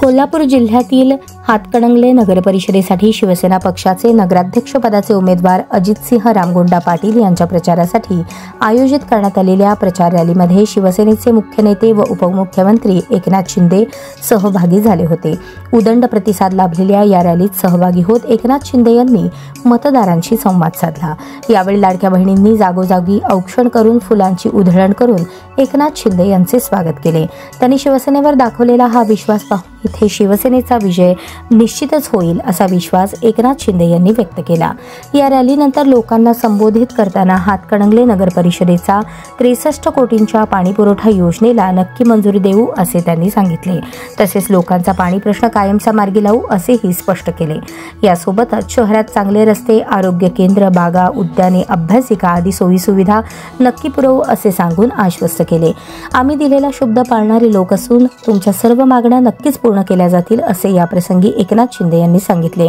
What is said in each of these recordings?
कोल्हापूर जिल्ह्यातील हातकणंगले नगरपरिषदेसाठी शिवसेना पक्षाचे नगराध्यक्षपदाचे उमेदवार अजितसिंह रामगोंडा पाटील यांच्या प्रचारासाठी आयोजित करण्यात आलेल्या प्रचार रॅलीमध्ये शिवसेनेचे मुख्य नेते व उपमुख्यमंत्री एकनाथ शिंदे सहभागी झाले होते। उदंड प्रतिसाद लाभलेल्या या रॅलीत सहभागी होत एकनाथ शिंदे यांनी मतदारांशी संवाद साधला। यावेळी लाडक्या बहिणींनी जागोजागी औक्षण करून फुलांची उधळण करून एकनाथ शिंदे यांचे स्वागत केले। त्यांनी शिवसेनेवर दाखवलेला हा विश्वास पाहून इथे शिवसेनेचा विजय निश्चितच होईल असा विश्वास एकनाथ शिंदे यांनी व्यक्त केला। या रॅलीनंतर लोकांना संबोधित करताना हातकणंगले नगरपरिषदेचा 63 कोटींच्या पाणीपुरवठा योजनेला नक्की मंजुरी देऊ असे त्यांनी सांगितले। तसेच लोकांचा पाणी प्रश्न कायमचा मार्गी लावू असेही स्पष्ट केले। यासोबतच शहरात चांगले रस्ते, आरोग्य केंद्र, बागा, उद्याने, अभ्यासिका आदी सोयी सुविधा नक्की पुरवू असे सांगून आश्वस्त केले। आम्ही दिलेला शब्द पाळणारे लोक असून तुमच्या सर्व मागण्या नक्कीच पूर्ण केल्या जातील असे याप्रसंगी एकनाथ शिंदे यांनी सांगितले।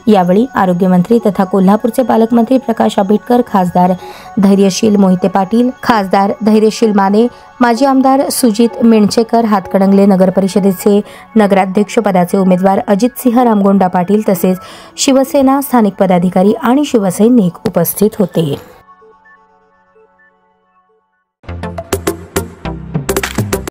यावेळी आरोग्यमंत्री तथा कोल्हापूरचे पालकमंत्री प्रकाश आंबेडकर, खासदार धैर्यशील मोहिते पाटील, खासदार धैर्यशील माने, माजी आमदार सुजित मिणचेकर, हातकणंगले नगरपरिषदेचे नगराध्यक्ष पदाचे उमेदवार अजितसिंह रामगोंडा पाटील तसेच शिवसेना स्थानिक पदाधिकारी आणि शिवसैनिक उपस्थित होते।